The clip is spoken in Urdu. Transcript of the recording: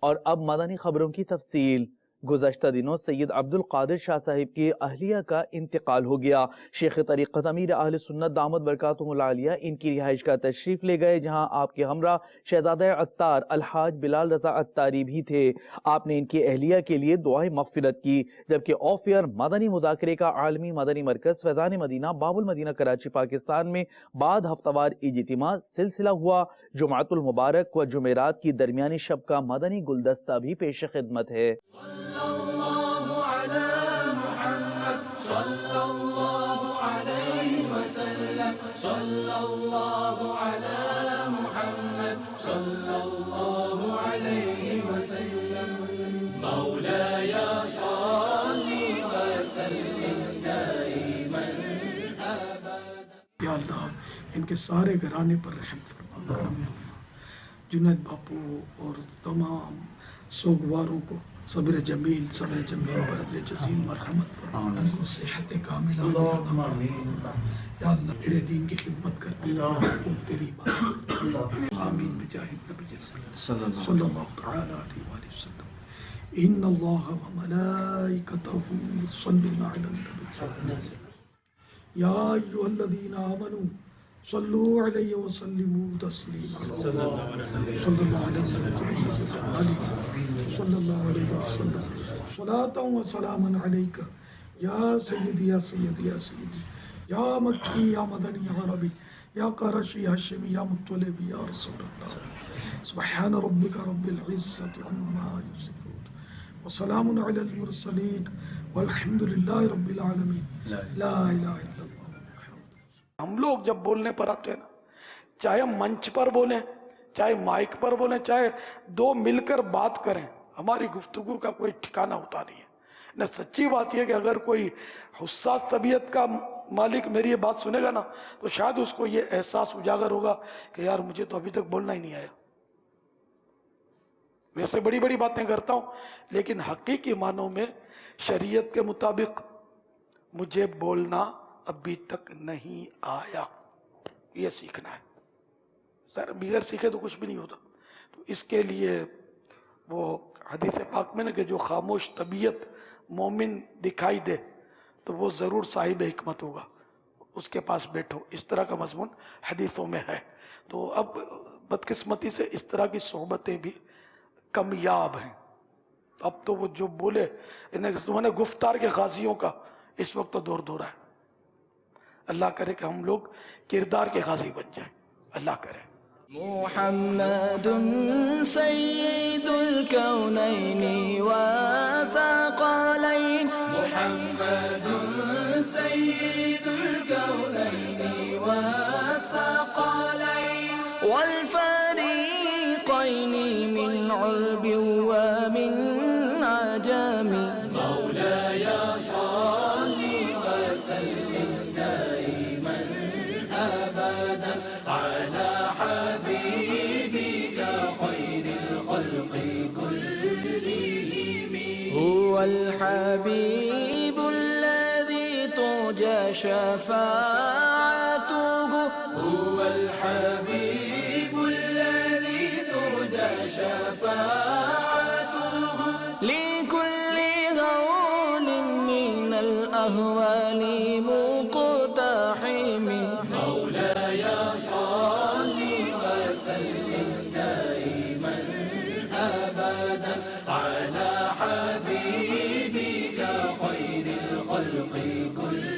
اور اب مدنی خبروں کی تفصیل۔ گزشتہ دنوں سید عبد القادر شاہ صاحب کی اہلیہ کا انتقال ہو گیا۔ شیخ طریقت امیر اہل سنت دامت برکاتہم العالیہ ان کی رہائش کا تشریف لے گئے، جہاں آپ کے ہمراہ شہزادہ عطار الحاج بلال رضا عطاری بھی تھے۔ آپ نے ان کی اہلیہ کے لیے دعائے مغفرت کی، جبکہ آف ایئر مدنی مذاکرے کا عالمی مدنی مرکز فیضان مدینہ باب المدینہ کراچی پاکستان میں بعد ہفتہ وار اجتماع سلسلہ ہوا۔ جمعۃ المبارک و جمعرات کی درمیانی شب کا مدنی گلدستہ بھی پیش خدمت ہے۔ صلی اللہ علی محمد صلی اللہ علیہ وسلم مولاي صلی وسلم دائما ابدا۔ یا اللہ ان کے سارے گھرانے پر رحم فرما، کرم فرما۔ جنید باپو اور تمام سوگواروں کو صبر جمیل برد جزیل مرحمت فرما، ان کو صحت کاملہ عطا فرما۔ یا اللہ تیرے دین کی خدمت کرتے رہو، تیری عبادت کرتے رہو۔ آمین بجاہ النبی صلی اللہ تعالی علیہ وآلہ وسلم۔ ان اللہ وملائکتہ یصلون علی النبی یا ایھا الذین آمنوا صلوا علیہ وسلموا تسلیما۔ صلی اللہ علیہ وسلم صلاۃ و سلاما علیک یا سیدی یا سیدی یا سیدی یا مکی یا مدنی یا عربی یا قرشی یا ہاشمی یا مطلبی یا رسول اللہ۔ سبحان ربک رب العزت عما یصفون وسلام علی المرسلین والحمد للہ رب العالمین۔ لا الہ الا اللہ۔ ہم لوگ جب بولنے پر آتے ہیں نا، چاہے ہم منچ پر بولیں، چاہے مائک پر بولیں، چاہے دو مل کر بات کریں، ہماری گفتگو کا کوئی ٹھکانہ ہوتا نہیں ہے نہ۔ سچی بات یہ کہ اگر کوئی حساس طبیعت کا مالک میری یہ بات سنے گا نا، تو شاید اس کو یہ احساس اجاگر ہوگا کہ یار مجھے تو ابھی تک بولنا ہی نہیں آیا۔ ویسے بڑی بڑی باتیں کرتا ہوں، لیکن حقیقی معنوں میں شریعت کے مطابق مجھے بولنا ابھی تک نہیں آیا، یہ سیکھنا ہے۔ سر بغیر سیکھے تو کچھ بھی نہیں ہوتا۔ تو اس کے لیے وہ حدیث پاک میں نا کہ جو خاموش طبیعت مومن دکھائی دے تو وہ ضرور صاحب حکمت ہوگا، اس کے پاس بیٹھو، اس طرح کا مضمون حدیثوں میں ہے۔ تو اب بدقسمتی سے اس طرح کی صحبتیں بھی کمیاب ہیں۔ اب تو وہ جو بولے انہیں گفتار کے غازیوں کا اس وقت تو دور دورہ ہے۔ اللہ کرے کہ ہم لوگ کردار کے غازی بن جائیں، اللہ کرے۔ محمد سید الکونین والثقلین، محمد سید الکونین والثقلین والفریقین من عرب ومن عجم، مولاي صلی وسلم دائما ابدا على حبيبك خير الخلق كلهم، هو الحبيب الذي ترجى شفاعته، هو الحبيب الذي ترجى شفاعته لكل هول من الأهوال مقتحم، مولاي صلي وسلم دائما أبدا على حبيبك خير الخلق كلهم۔